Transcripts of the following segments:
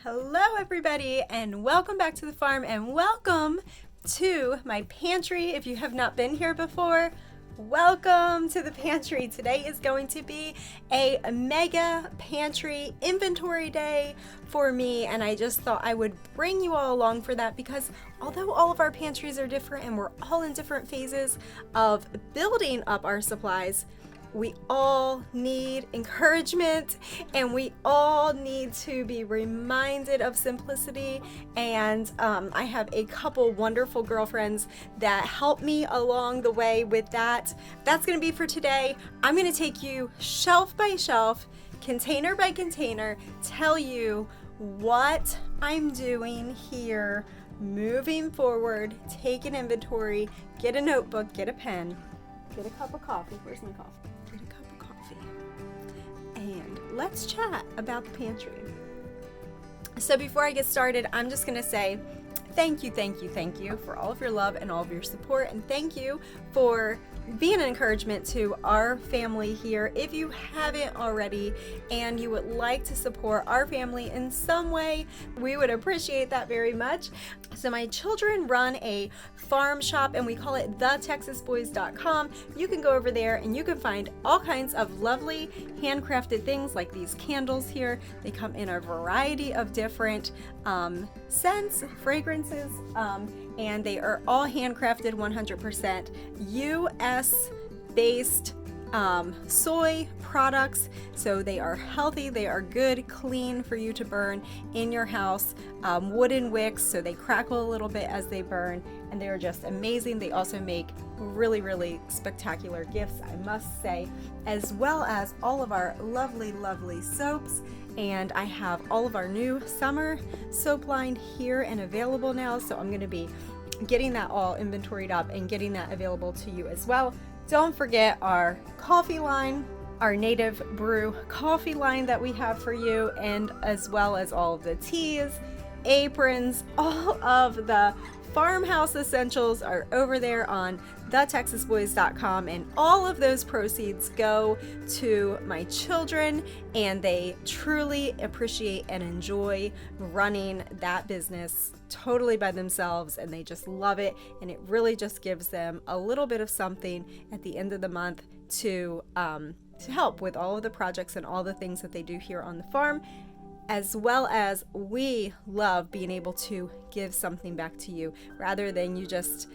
Hello everybody and welcome back to the farm and welcome to my pantry. If you have not been here before, welcome to the pantry. Today is going to be a mega pantry inventory day for me, and I just thought I would bring you all along for that because although all of our pantries are different and we're all in different phases of building up our supplies, we all need encouragement and we all need to be reminded of simplicity. And I have a couple wonderful girlfriends that help me along the way with that. That's going to be for today. I'm going to take you shelf by shelf, container by container, tell you what I'm doing here moving forward. Take an inventory, get a notebook, get a pen, get a cup of coffee. Where's my coffee? Get a cup of coffee. And let's chat about the pantry. So before I get started, I'm just going to say thank you for all of your love and all of your support. And thank you for being an encouragement to our family here. If you haven't already and you would like to support our family in some way, we would appreciate that very much. So my children run a farm shop and we call it TheTexasBoys.com. You can go over there and you can find all kinds of lovely handcrafted things like these candles here. They come in a variety of different scents, fragrances, and they are all handcrafted 100% US based soy products. So they are healthy, they are good, clean for you to burn in your house. Wooden wicks, so they crackle a little bit as they burn, and they are just amazing. They also make really spectacular gifts, I must say, as well as all of our lovely soaps. And I have all of our new summer soap line here and available now, so I'm going to be getting that all inventoried up and getting that available to you as well. Don't forget our coffee line, our native brew coffee line that we have for you, and as well as all of the teas, aprons, all of the farmhouse essentials are over there on TheTexasBoys.com, and all of those proceeds go to my children, and they truly appreciate and enjoy running that business totally by themselves, and they just love it, and it really just gives them a little bit of something at the end of the month to help with all of the projects and all the things that they do here on the farm. As well as we love being able to give something back to you rather than you just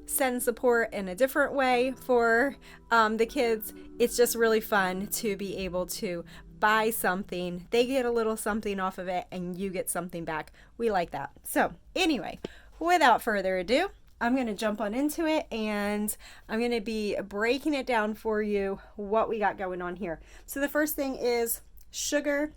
send support in a different way for the kids. It's just really fun to be able to buy something, they get a little something off of it, and you get something back. We like that. So anyway, without further ado, I'm going to jump on into it, and I'm going to be breaking it down for you what we got going on here. So the first thing is sugar.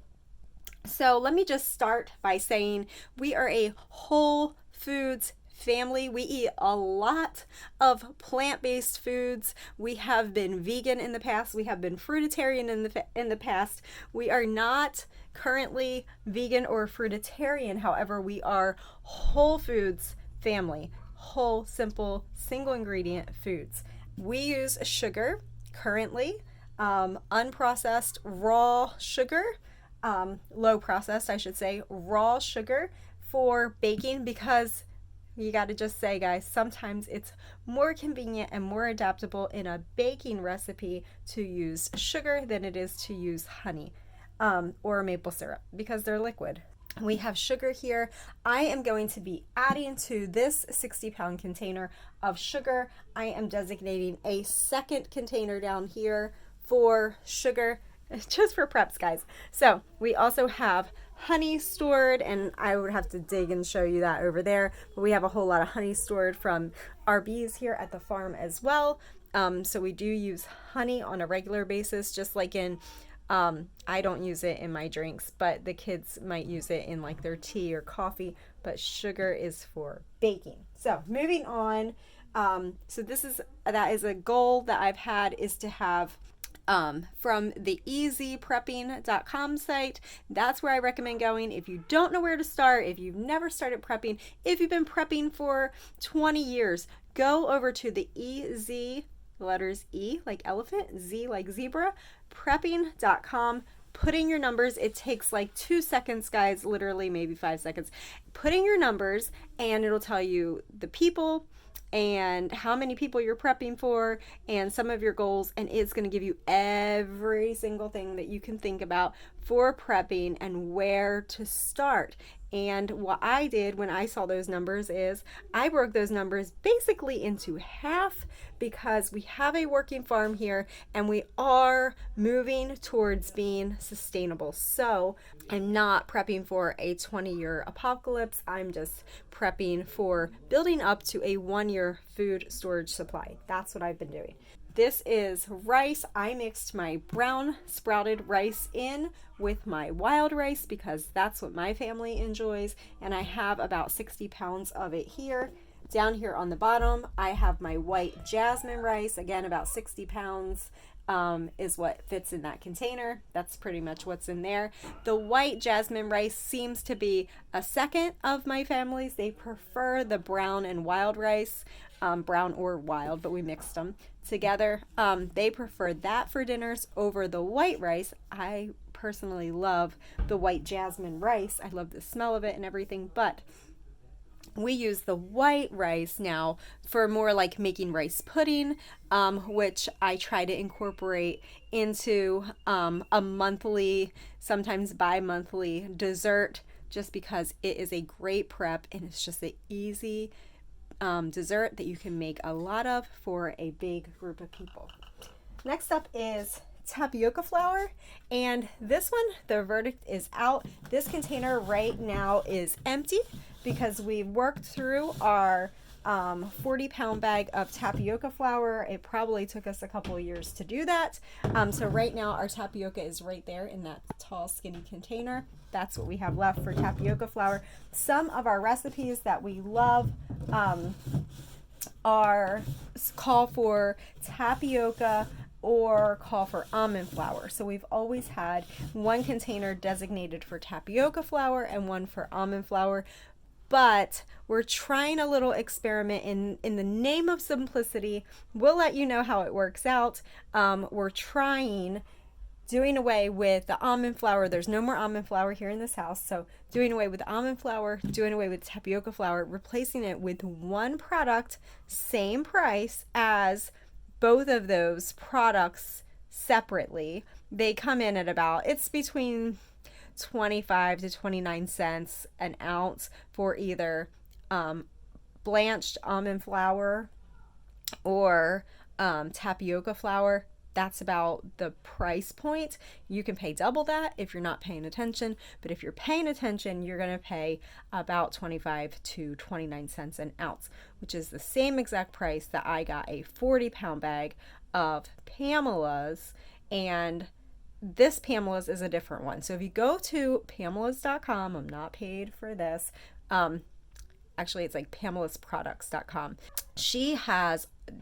So let me just start by saying we are a whole foods family. We eat a lot of plant-based foods. We have been vegan in the past. We have been fruitarian in the past. We are not currently vegan or fruitarian. However, we are whole foods family. Whole, simple, single ingredient foods. We use sugar currently, unprocessed raw sugar. Low processed, I should say, raw sugar for baking, because you got to just say, guys, sometimes it's more convenient and more adaptable in a baking recipe to use sugar than it is to use honey or maple syrup because they're liquid. We have sugar here. I am going to be adding to this 60-pound container of sugar. I am designating a second container down here for sugar, just for preps, guys. So we also have honey stored, and I would have to dig and show you that over there, but we have a whole lot of honey stored from our bees here at the farm as well. So we do use honey on a regular basis, just like in I don't use it in my drinks, but the kids might use it in like their tea or coffee, but sugar is for baking. So moving on, so that is a goal that I've had, is to have from the easyprepping.com site. That's where I recommend going if you don't know where to start, if you've never started prepping, if you've been prepping for 20 years, go over to the easy, letters E like elephant, Z like zebra, prepping.com. putting your numbers. It takes like 2 seconds, guys, literally maybe 5 seconds. Putting your numbers, and it'll tell you the people and how many people you're prepping for and some of your goals, and it's going to give you every single thing that you can think about for prepping and where to start. And what I did when I saw those numbers is I broke those numbers basically into half, because we have a working farm here and we are moving towards being sustainable. So I'm not prepping for a 20-year apocalypse. I'm just prepping for building up to a 1-year food storage supply. That's what I've been doing. This is rice. I mixed my brown sprouted rice in with my wild rice because that's what my family enjoys. And I have about 60 pounds of it here. Down here on the bottom, I have my white jasmine rice. Again, about 60 pounds is what fits in that container. That's pretty much what's in there. The white jasmine rice seems to be a second of my family's. They prefer the brown and wild rice. Brown or wild, but we mixed them together. They prefer that for dinners over the white rice. I personally love the white jasmine rice. I love the smell of it and everything, but we use the white rice now for more like making rice pudding, which I try to incorporate into a monthly, sometimes bi-monthly dessert, just because it is a great prep and it's just an easy dessert that you can make a lot of for a big group of people. Next up is tapioca flour, and this one, the verdict is out. This container right now is empty because we worked through our 40-pound bag of tapioca flour. It probably took us a couple of years to do that. So right now our tapioca is right there in that tall, skinny container. That's what we have left for tapioca flour. Some of our recipes that we love are call for tapioca or call for almond flour. So we've always had one container designated for tapioca flour and one for almond flour. But we're trying a little experiment in the name of simplicity. We'll let you know how it works out. We're trying doing away with the almond flour. There's no more almond flour here in this house. So doing away with the almond flour, doing away with tapioca flour, replacing it with one product, same price as both of those products separately. They come in at about, it's between 25 to 29 cents an ounce for either blanched almond flour or tapioca flour. That's about the price point. You can pay double that if you're not paying attention, but if you're paying attention, you're going to pay about 25 to 29 cents an ounce, which is the same exact price that I got a 40-pound bag of Pamela's, and this Pamela's is a different one. So if you go to pamelas.com, I'm not paid for this. Actually, it's like pamelasproducts.com.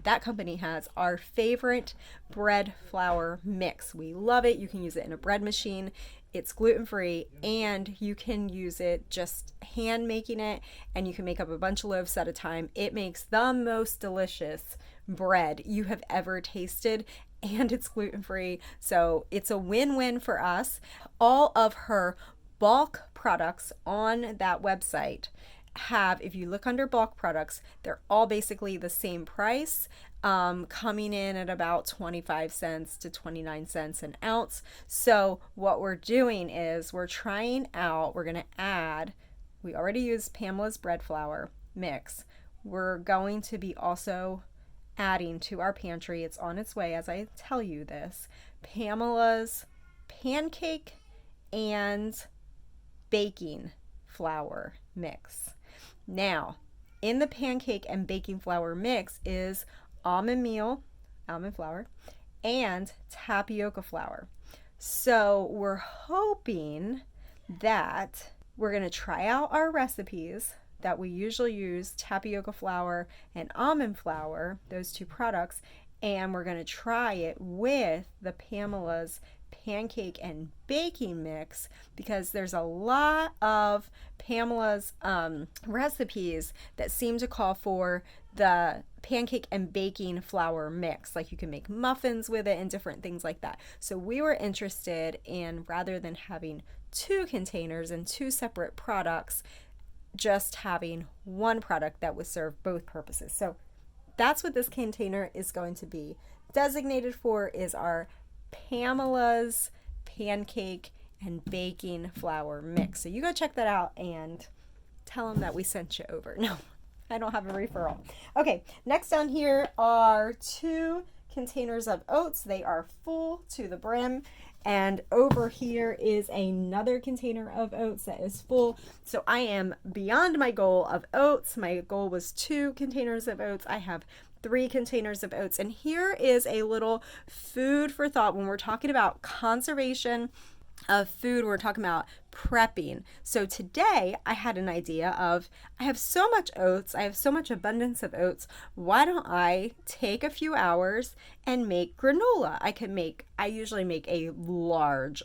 That company has our favorite bread flour mix. We love it. You can use it in a bread machine. It's gluten-free, and you can use it just hand making it, and you can make up a bunch of loaves at a time. It makes the most delicious bread you have ever tasted, and it's gluten-free, so it's a win-win for us. All of her bulk products on that website have, if you look under bulk products, they're all basically the same price, coming in at about 25 cents to 29 cents an ounce. So what we're doing is we're trying out, we're going to add, we already used Pamela's bread flour mix. We're going to be also adding to our pantry, it's on its way as I tell you this, Pamela's pancake and baking flour mix. Now, in the pancake and baking flour mix is almond meal, almond flour, and tapioca flour. So we're hoping that we're going to try out our recipes that we usually use tapioca flour and almond flour, those two products, and we're going to try it with the Pamela's pancake and baking mix, because there's a lot of Pamela's recipes that seem to call for the pancake and baking flour mix. Like you can make muffins with it and different things like that. So we were interested in, rather than having 2 containers and 2 separate products, just having one product that would serve both purposes. So that's what this container is going to be designated for, is our Pamela's pancake and baking flour mix. So you go check that out and tell them that we sent you over. No, I don't have a referral. Okay, next down here are 2 containers of oats. They are full to the brim. And over here is another container of oats that is full. So I am beyond my goal of oats. My goal was 2 containers of oats. I have 3 containers of oats. And here is a little food for thought when we're talking about conservation of food. We're talking about prepping. So today I had an idea of, I have so much oats, I have so much abundance of oats, why don't I take a few hours and make granola? I usually make a large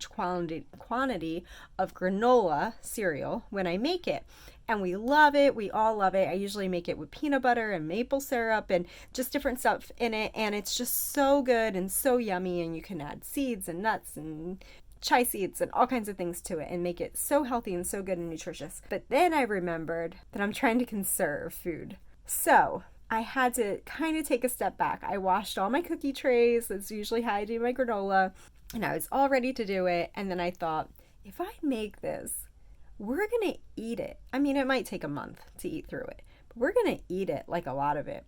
quantity of granola cereal when I make it. And we love it. We all love it. I usually make it with peanut butter and maple syrup and just different stuff in it. And it's just so good and so yummy. And you can add seeds and nuts and chia seeds and all kinds of things to it and make it so healthy and so good and nutritious. But then I remembered that I'm trying to conserve food. So I had to kind of take a step back. I washed all my cookie trays. That's usually how I do my granola. And I was all ready to do it. And then I thought, if I make this, we're going to eat it. I mean, it might take a month to eat through it, but we're going to eat it, like a lot of it.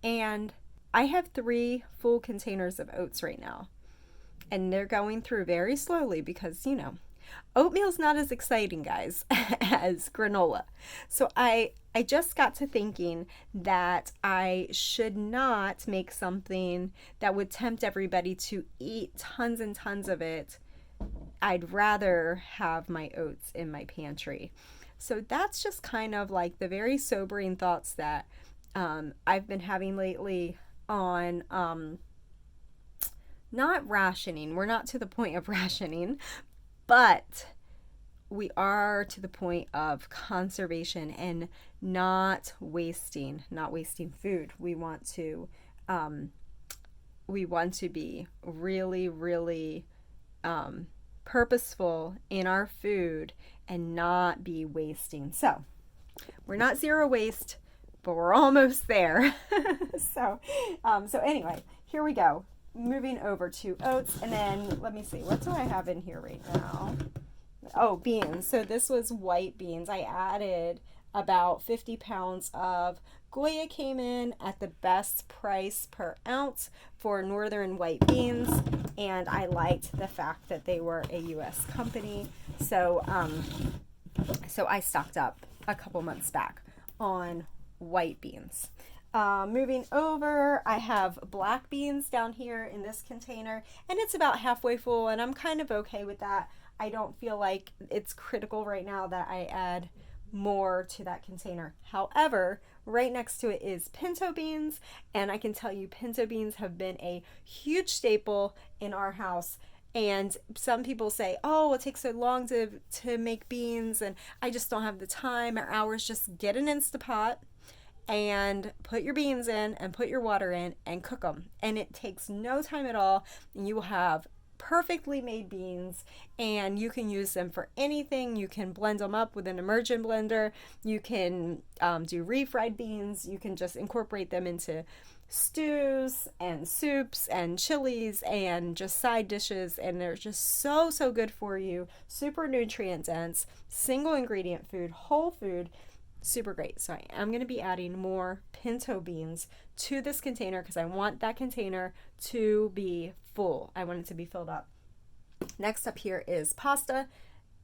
And I have 3 full containers of oats right now. And they're going through very slowly because, oatmeal's not as exciting, guys, as granola. So I just got to thinking that I should not make something that would tempt everybody to eat tons and tons of it. I'd rather have my oats in my pantry. So that's just kind of like the very sobering thoughts that I've been having lately on not rationing. We're not to the point of rationing, but we are to the point of conservation and not wasting food. We want to be really, really purposeful in our food and not be wasting. So we're not zero waste, but we're almost there. So anyway, here we go. Moving over to oats, and then let me see, what do I have in here right now? Oh, beans. So this was white beans. I added about 50 pounds of Goya. Came in at the best price per ounce for northern white beans, and I liked the fact that they were a U.S. company. So I stocked up a couple months back on white beans. Moving over, I have black beans down here in this container, and it's about halfway full, and I'm kind of okay with that. I don't feel like it's critical right now that I add more to that container. However, right next to it is pinto beans, and I can tell you pinto beans have been a huge staple in our house. And some people say, oh, it takes so long to make beans, and I just don't have the time or hours. Just get an Instapot and put your beans in and put your water in and cook them. And it takes no time at all. And you will have perfectly made beans, and you can use them for anything. You can blend them up with an immersion blender. You can do refried beans. You can just incorporate them into stews and soups and chilies and just side dishes, and they're just so good for you. Super nutrient dense, single ingredient food, whole food. Super great. So I am going to be adding more pinto beans to this container because I want that container to be full. I want it to be filled up. Next up here is pasta.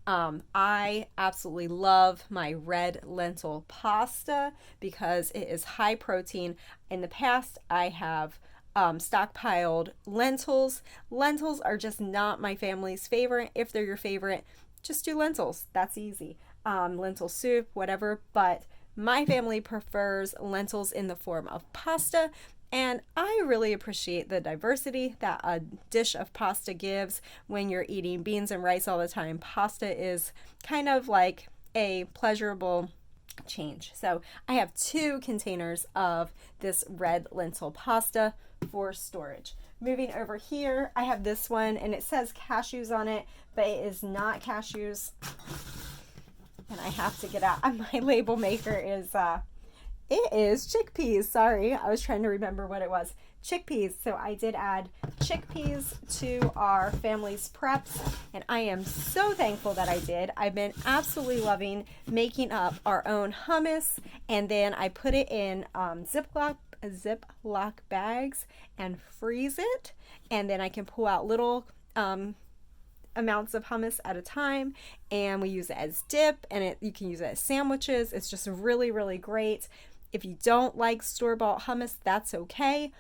I absolutely love my red lentil pasta because it is high protein. In the past, I have stockpiled lentils. Lentils are just not my family's favorite. If they're your favorite, just do lentils. That's easy. Lentil soup, whatever, but my family prefers lentils in the form of pasta, and I really appreciate the diversity that a dish of pasta gives. When you're eating beans and rice all the time, pasta is kind of like a pleasurable change. So I have 2 containers of this red lentil pasta for storage. Moving over here, I have this one and it says cashews on it, but it is not cashews. And I have to get out. My label maker is, it is chickpeas. Sorry, I was trying to remember what it was. Chickpeas. So I did add chickpeas to our family's preps, and I am so thankful that I did. I've been absolutely loving making up our own hummus, and then I put it in Ziploc bags and freeze it, and then I can pull out little amounts of hummus at a time, and we use it as dip, and you can use it as sandwiches. It's just really, really great. If you don't like store-bought hummus, that's okay.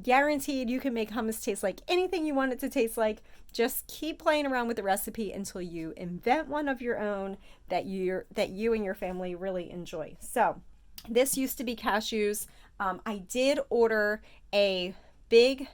Guaranteed you can make hummus taste like anything you want it to taste like. Just keep playing around with the recipe until you invent one of your own that you and your family really enjoy. So this used to be cashews. I did order a big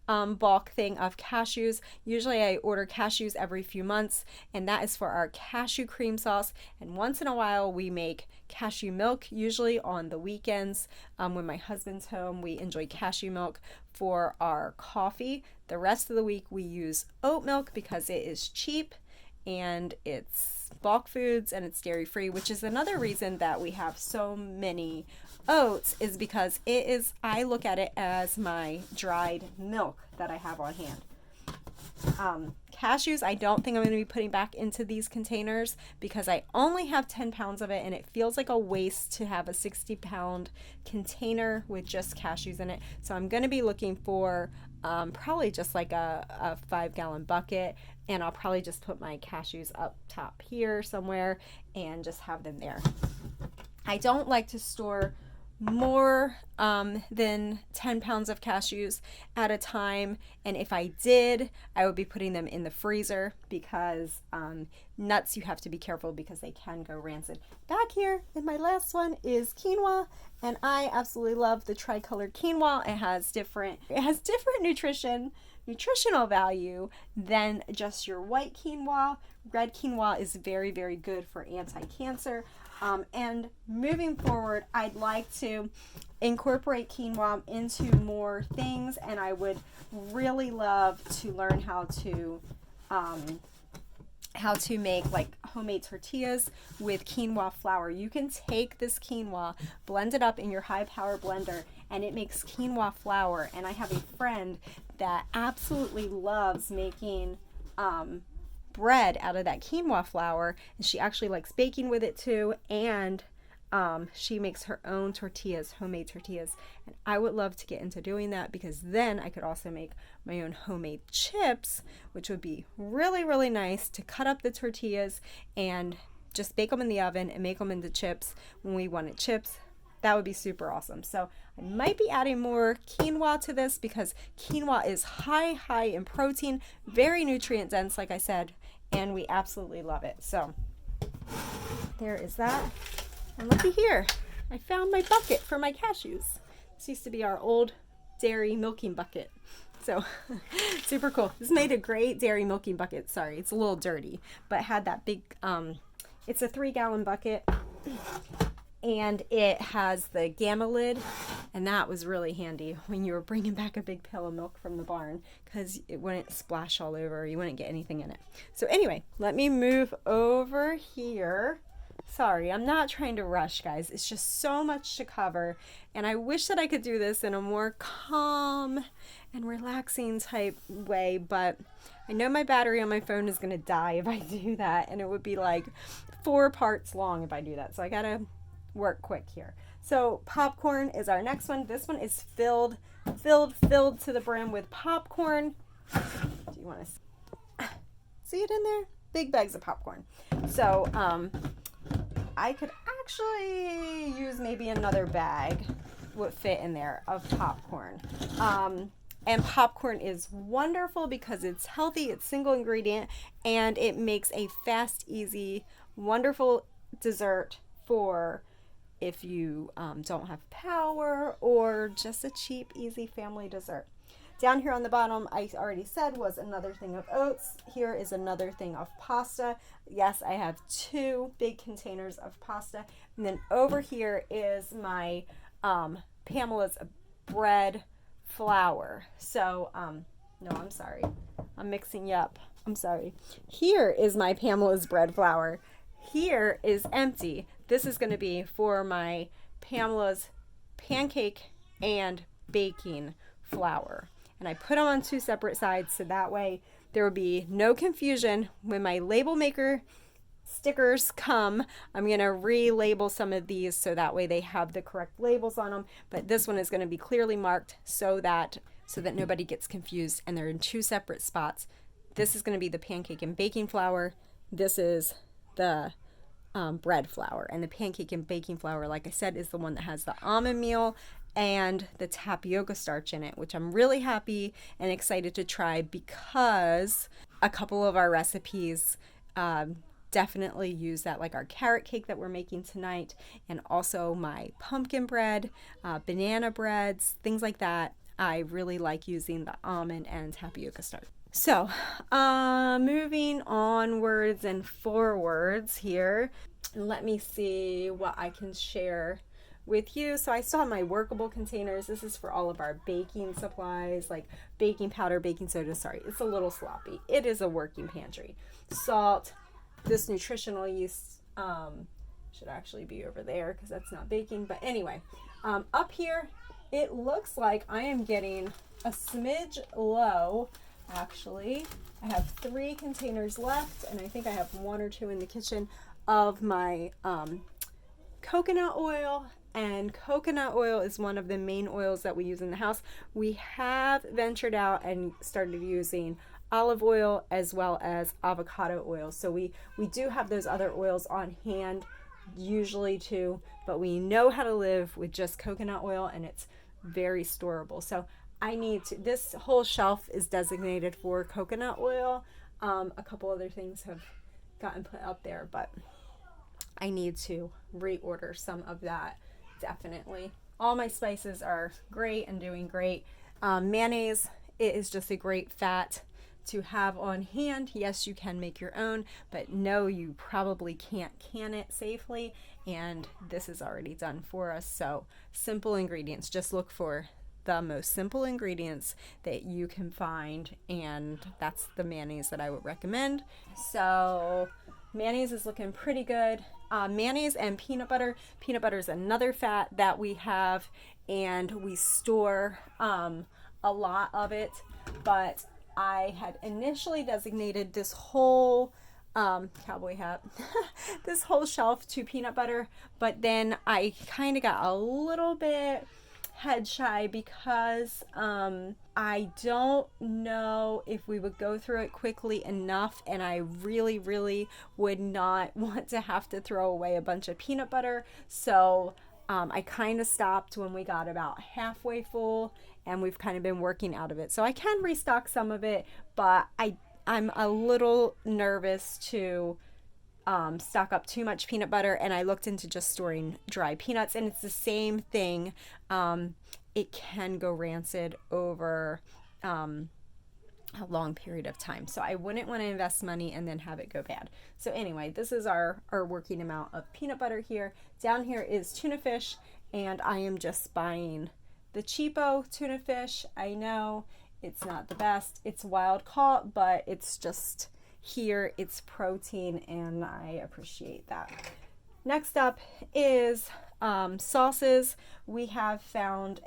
bulk thing of cashews. Usually I order cashews every few months, and that is for our cashew cream sauce. And once in a while we make cashew milk, usually on the weekends. When my husband's home, we enjoy cashew milk for our coffee. The rest of the week we use oat milk because it is cheap and it's bulk foods and it's dairy free, which is another reason that we have so many oats, is because I look at it as my dried milk that I have on hand. Cashews, I don't think I'm going to be putting back into these containers because I only have 10 pounds of it, and it feels like a waste to have a 60-pound container with just cashews in it. So I'm going to be looking for probably just like a 5-gallon bucket, and I'll probably just put my cashews up top here somewhere and just have them there. I don't like to store more than 10 pounds of cashews at a time, and if I did, I would be putting them in the freezer because nuts, you have to be careful because they can go rancid. Back here in my last one is quinoa, and I absolutely love the tricolored quinoa. It has different nutritional value than just your white quinoa. Red quinoa is very, very good for anti-cancer. And moving forward, I'd like to incorporate quinoa into more things, and I would really love to learn how to make like homemade tortillas with quinoa flour. You can take this quinoa, blend it up in your high power blender, and it makes quinoa flour. And I have a friend that absolutely loves making bread out of that quinoa flour, and she actually likes baking with it too, and she makes her own tortillas, homemade tortillas, and I would love to get into doing that because then I could also make my own homemade chips, which would be really, really nice to cut up the tortillas and just bake them in the oven and make them into chips when we wanted chips. That would be super awesome. So I might be adding more quinoa to this because quinoa is high in protein, very nutrient dense, like I said, and we absolutely love it. So there is that. And looky here, I found my bucket for my cashews. This used to be our old dairy milking bucket. So super cool. This made a great dairy milking bucket. Sorry, it's a little dirty, but it had that big, it's a 3-gallon bucket. And it has the gamma lid, and that was really handy when you were bringing back a big pail of milk from the barn because it wouldn't splash all over, you wouldn't get anything in it. So anyway, let me move over here. Sorry, I'm not trying to rush, guys. It's just so much to cover, and I wish that I could do this in a more calm and relaxing type way, but I know my battery on my phone is going to die if I do that, and it would be like 4 parts long if I do that. So I gotta work quick here. So popcorn is our next one. This one is filled to the brim with popcorn. Do you want to see it in there? Big bags of popcorn. So I could actually use maybe another bag would fit in there of popcorn. And popcorn is wonderful because it's healthy, it's single ingredient, and it makes a fast, easy, wonderful dessert for if you don't have power, or just a cheap, easy family dessert. Down here on the bottom, I already said, was another thing of oats. Here is another thing of pasta. Yes, I have 2 big containers of pasta. And then over here is my Pamela's bread flour. So, no, I'm sorry. I'm mixing you up. I'm sorry. Here is my Pamela's bread flour. Here is empty. This is going to be for my Pamela's pancake and baking flour. And I put them on 2 separate sides so that way there will be no confusion when my label maker stickers come. I'm going to relabel some of these so that way they have the correct labels on them, but this one is going to be clearly marked so that nobody gets confused, and they're in 2 separate spots. This is going to be the pancake and baking flour. This is the bread flour, and the pancake and baking flour, like I said, is the one that has the almond meal and the tapioca starch in it, which I'm really happy and excited to try because a couple of our recipes definitely use that, like our carrot cake that we're making tonight, and also my pumpkin bread, banana breads, things like that. I really like using the almond and tapioca starch. So, moving onwards and forwards here, let me see what I can share with you. So I still have my workable containers. This is for all of our baking supplies, like baking powder, baking soda. Sorry, it's a little sloppy. It is a working pantry. Salt, this nutritional yeast should actually be over there because that's not baking. But anyway, up here, it looks like I am getting a smidge low. Actually, I have 3 containers left, and I think I have 1 or 2 in the kitchen of my coconut oil. And coconut oil is one of the main oils that we use in the house. We have ventured out and started using olive oil as well as avocado oil. So we do have those other oils on hand usually too, but we know how to live with just coconut oil, and it's very storable. So I need to, this whole shelf is designated for coconut oil. A couple other things have gotten put up there, but I need to reorder some of that, definitely. All my spices are great and doing great. Mayonnaise, it is just a great fat to have on hand. Yes, you can make your own, but no, you probably can't can it safely, and this is already done for us. So simple ingredients, just look for the most simple ingredients that you can find, and that's the mayonnaise that I would recommend. So mayonnaise is looking pretty good. Mayonnaise and peanut butter. Peanut butter is another fat that we have, and we store a lot of it, but I had initially designated this whole cowboy hat this whole shelf to peanut butter, but then I kind of got a little bit head shy because I don't know if we would go through it quickly enough, and I really would not want to have to throw away a bunch of peanut butter. So I kind of stopped when we got about halfway full, and we've kind of been working out of it. So I can restock some of it, but I'm a little nervous to stock up too much peanut butter, and I looked into just storing dry peanuts, and it's the same thing. It can go rancid over a long period of time, so I wouldn't want to invest money and then have it go bad. So anyway, this is our working amount of peanut butter here. Down here is tuna fish, and I am just buying the cheapo tuna fish. I know it's not the best, it's wild caught, but it's just here, it's protein, and I appreciate that. Next up is sauces. We have found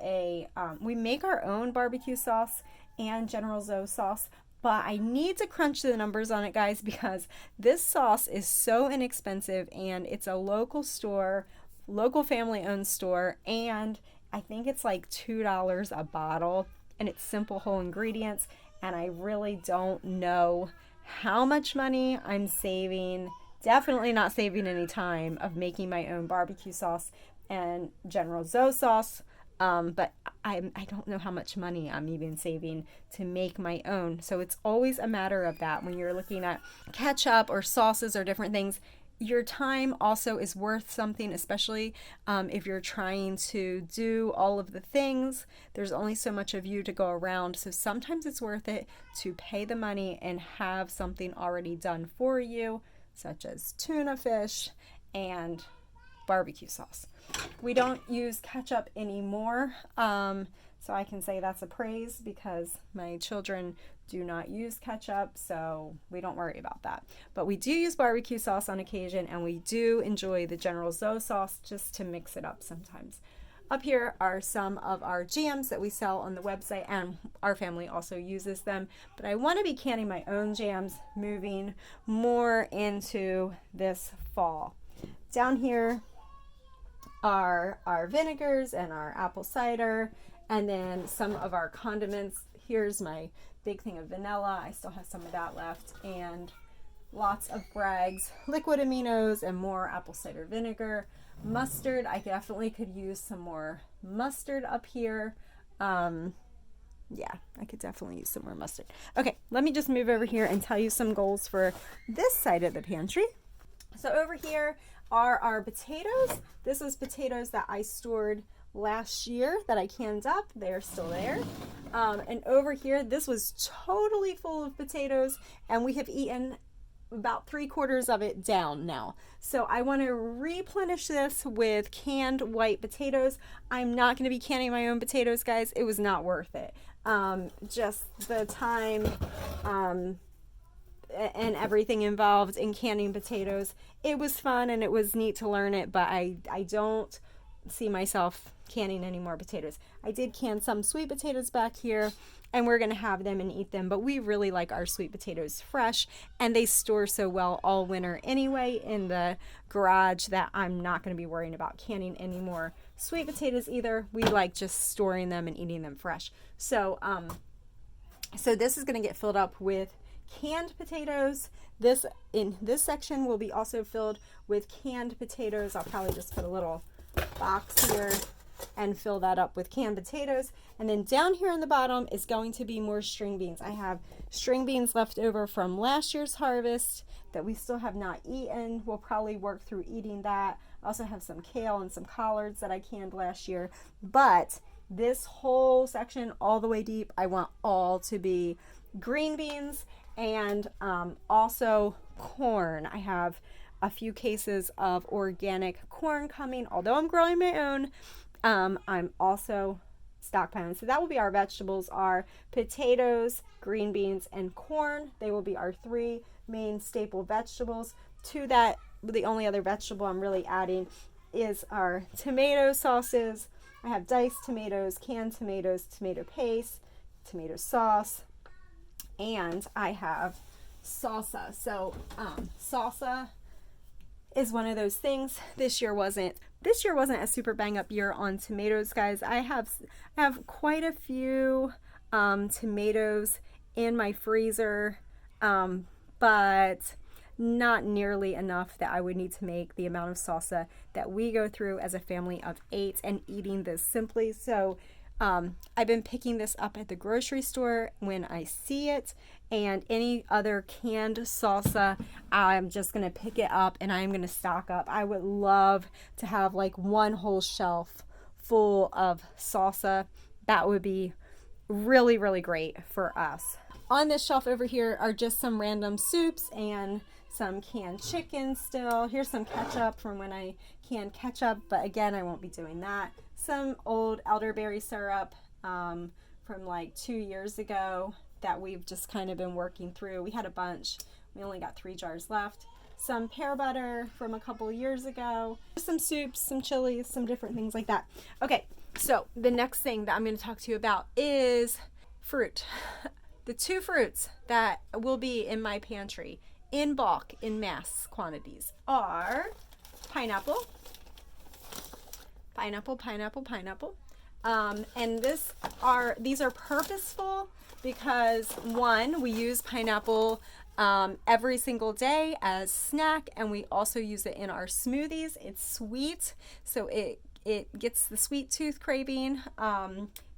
we make our own barbecue sauce and General Tso's sauce, but I need to crunch the numbers on it, guys, because this sauce is so inexpensive, and it's a local store, local family-owned store, and I think it's like $2 a bottle, and it's simple whole ingredients, and I really don't know how much money I'm saving. Definitely not saving any time of making my own barbecue sauce and General Tso's sauce, but I don't know how much money I'm even saving to make my own. So it's always a matter of that when you're looking at ketchup or sauces or different things. your time also is worth something, especially if you're trying to do all of the things. There's only so much of you to go around, so sometimes it's worth it to pay the money and have something already done for you, such as tuna fish and barbecue sauce. We don't use ketchup anymore, so I can say that's a praise because my children do not use ketchup, so we don't worry about that. But we do use barbecue sauce on occasion, and we do enjoy the General Tso sauce just to mix it up sometimes. Up here are some of our jams that we sell on the website, and our family also uses them. But I want to be canning my own jams moving more into this fall. Down here are our vinegars and our apple cider, and then some of our condiments. Here's my big thing of vanilla. I still have some of that left, and lots of Bragg's liquid aminos and more apple cider vinegar. Mustard, I definitely could use some more mustard up here. Yeah, I could definitely use some more mustard. Okay, let me just move over here and tell you some goals for this side of the pantry. So over here are our potatoes. This is potatoes that I stored last year that I canned up. They're still there. And over here, this was totally full of potatoes, and we have eaten about 3/4 of it down now. So I want to replenish this with canned white potatoes. I'm not going to be canning my own potatoes, guys. It was not worth it. Just the time and everything involved in canning potatoes. It was fun and it was neat to learn it, but I don't see myself canning any more potatoes. I did can some sweet potatoes back here, and we're going to have them and eat them, but we really like our sweet potatoes fresh, and they store so well all winter anyway in the garage that I'm not going to be worrying about canning any more sweet potatoes either. We like just storing them and eating them fresh. So this is going to get filled up with canned potatoes. In this section will be also filled with canned potatoes. I'll probably just put a little box here and fill that up with canned potatoes. And then down here in the bottom is going to be more string beans. I have string beans left over from last year's harvest that we still have not eaten. We'll probably work through eating that. I also have some kale and some collards that I canned last year. But this whole section all the way deep, I want all to be green beans and also corn. I have a few cases of organic corn coming. Although I'm growing my own, I'm also stockpiling. So that will be our vegetables are potatoes, green beans, and corn. They will be our three main staple vegetables. To that, the only other vegetable I'm really adding is our tomato sauces. I have diced tomatoes, canned tomatoes, tomato paste, tomato sauce, and I have salsa. So salsa is one of those things. This year wasn't a super bang up year on tomatoes, guys. I have quite a few tomatoes in my freezer, but not nearly enough that I would need to make the amount of salsa that we go through as a family of 8 and eating this simply. So I've been picking this up at the grocery store when I see it, and any other canned salsa, I'm just going to pick it up and I'm going to stock up. I would love to have like one whole shelf full of salsa. That would be really, really great for us. On this shelf over here are just some random soups and some canned chicken still. Here's some ketchup from when I canned ketchup, but again, I won't be doing that. Some old elderberry syrup from like 2 years ago that we've just kind of been working through. We had a bunch. We only got 3 jars left. Some pear butter from a couple years ago. Some soups, some chilies, some different things like that. Okay, so the next thing that I'm going to talk to you about is fruit. The 2 fruits that will be in my pantry in bulk, in mass quantities, are pineapple. And these are purposeful because, one, we use pineapple every single day as snack, and we also use it in our smoothies. It's sweet, so it gets the sweet tooth craving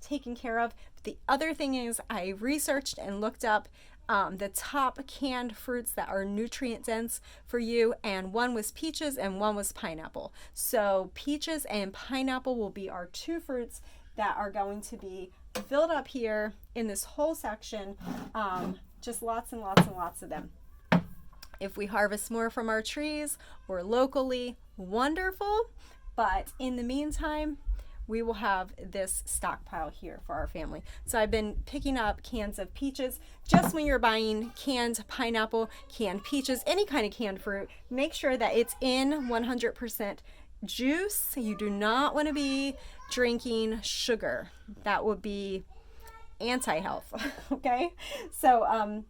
taken care of. But the other thing is I researched and looked up the top canned fruits that are nutrient dense for you, and one was peaches and one was pineapple. So peaches and pineapple will be our two fruits that are going to be filled up here in this whole section. Just lots and lots and lots of them. If we harvest more from our trees or locally, wonderful. But in the meantime, we will have this stockpile here for our family. So I've been picking up cans of peaches. Just when you're buying canned pineapple, canned peaches, any kind of canned fruit, make sure that it's in 100% juice. You do not want to be drinking sugar. That would be anti-health. Okay? So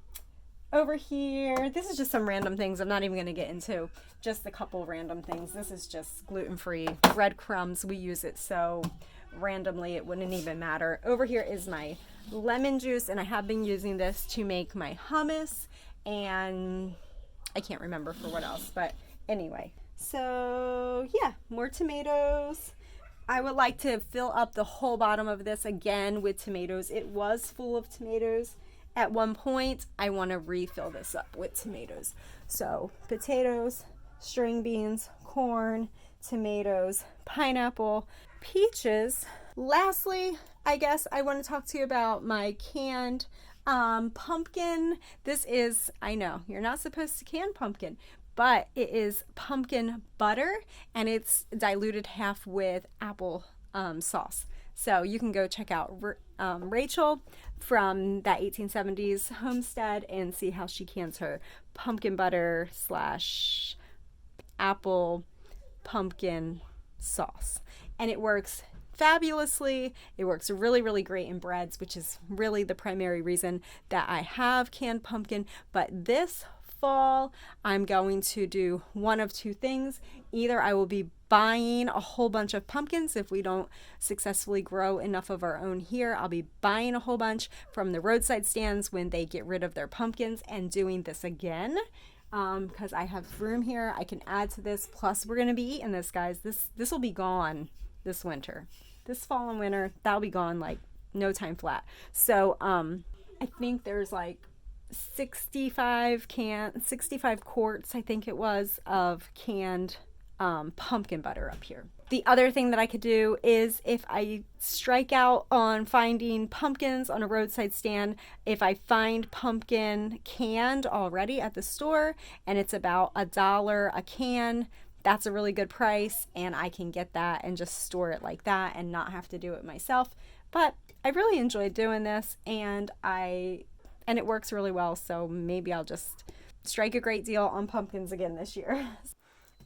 over here, this is just some random things I'm not even going to get into. Just a couple random things. This is just gluten-free breadcrumbs. We use it so randomly it wouldn't even matter. Over here is my lemon juice, and I have been using this to make my hummus, and I can't remember for what else, but anyway. So yeah, more tomatoes. I would like to fill up the whole bottom of this again with tomatoes. It was full of tomatoes at one point. I want to refill this up with tomatoes. So potatoes, string beans, corn, tomatoes, pineapple, peaches. Lastly, I guess I want to talk to you about my canned pumpkin. This is, I know you're not supposed to can pumpkin, but it is pumpkin butter, and it's diluted half with apple sauce. So you can go check out Rachel from that 1870s homestead and see how she cans her pumpkin butter / apple pumpkin sauce. And it works fabulously. It works really, really great in breads, which is really the primary reason that I have canned pumpkin. But this fall, I'm going to do one of two things. Either I will be buying a whole bunch of pumpkins if we don't successfully grow enough of our own here. I'll be buying a whole bunch from the roadside stands when they get rid of their pumpkins and doing this again. Because I have room here, I can add to this. Plus, we're going to be eating this, guys. This will be gone this winter. This fall and winter, that'll be gone like no time flat. So I think there's like 65 quarts, I think it was, of canned pumpkin butter up here. The other thing that I could do is if I strike out on finding pumpkins on a roadside stand, if I find pumpkin canned already at the store and it's about $1 a can, that's a really good price, and I can get that and just store it like that and not have to do it myself. But I really enjoyed doing this, and it works really well, so maybe I'll just strike a great deal on pumpkins again this year.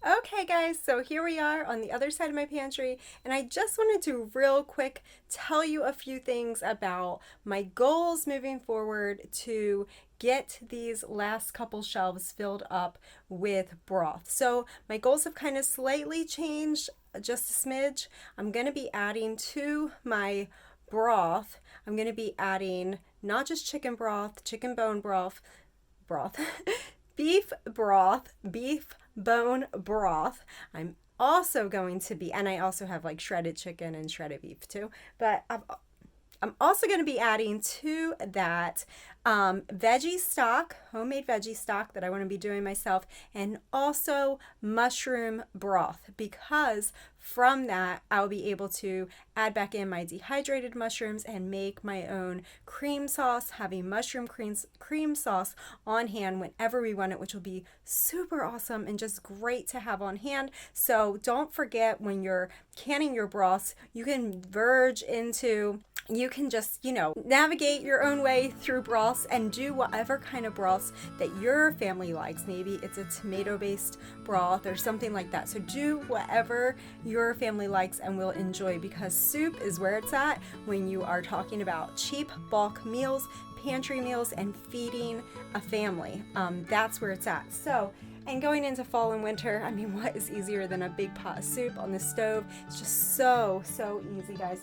Okay guys, so here we are on the other side of my pantry, and I just wanted to real quick tell you a few things about my goals moving forward to get these last couple shelves filled up with broth. So my goals have kind of slightly changed, just a smidge. I'm going to be adding to my broth, I'm going to be adding not just chicken broth, chicken bone broth, beef broth, beef bone broth. I'm also going to be, and I also have like shredded chicken and shredded beef too, but I'm also going to be adding to that veggie stock, homemade veggie stock that I want to be doing myself, and also mushroom broth, because from that I'll be able to add back in my dehydrated mushrooms and make my own cream sauce, having mushroom cream sauce on hand whenever we want it, which will be super awesome and just great to have on hand. So don't forget, when you're canning your broths, you can verge into, you can just, navigate your own way through broths and do whatever kind of broths that your family likes. Maybe it's a tomato-based broth or something like that. So do whatever your family likes and will enjoy, because soup is where it's at when you are talking about cheap bulk meals, pantry meals, and feeding a family. That's where it's at. So, and going into fall and winter, I mean, what is easier than a big pot of soup on the stove? It's just so easy, guys.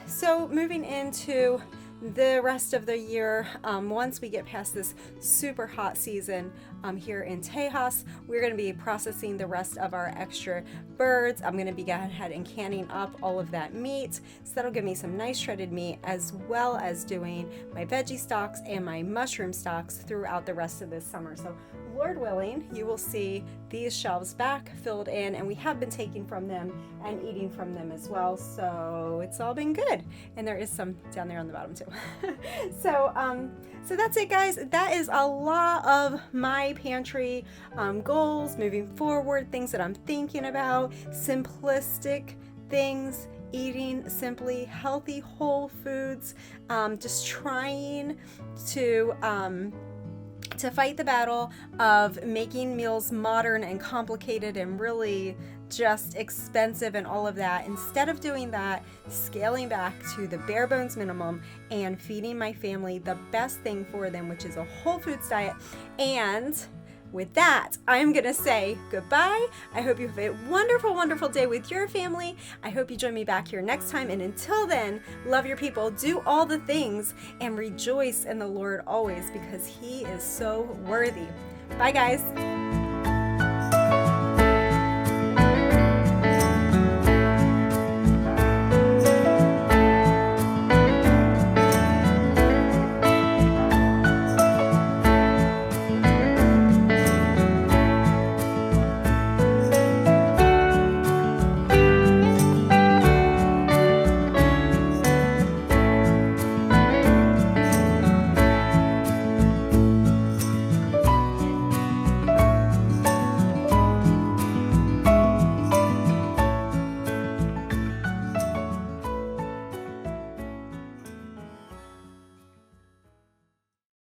So moving into the rest of the year, once we get past this super hot season, here in Tejas. We're going to be processing the rest of our extra birds. I'm going to be going ahead and canning up all of that meat. So that'll give me some nice shredded meat, as well as doing my veggie stocks and my mushroom stocks throughout the rest of this summer. So Lord willing, you will see these shelves back filled in, and we have been taking from them and eating from them as well. So it's all been good. And there is some down there on the bottom too. So that's it, guys. That is a lot of my pantry goals moving forward, things that I'm thinking about, simplistic things, eating simply healthy whole foods, just trying to fight the battle of making meals modern and complicated and really just expensive and all of that. Instead of doing that, scaling back to the bare bones minimum and feeding my family the best thing for them, which is a whole foods diet. And with that, I'm going to say goodbye. I hope you have a wonderful, wonderful day with your family. I hope you join me back here next time. And until then, love your people, do all the things, and rejoice in the Lord always, because He is so worthy. Bye, guys.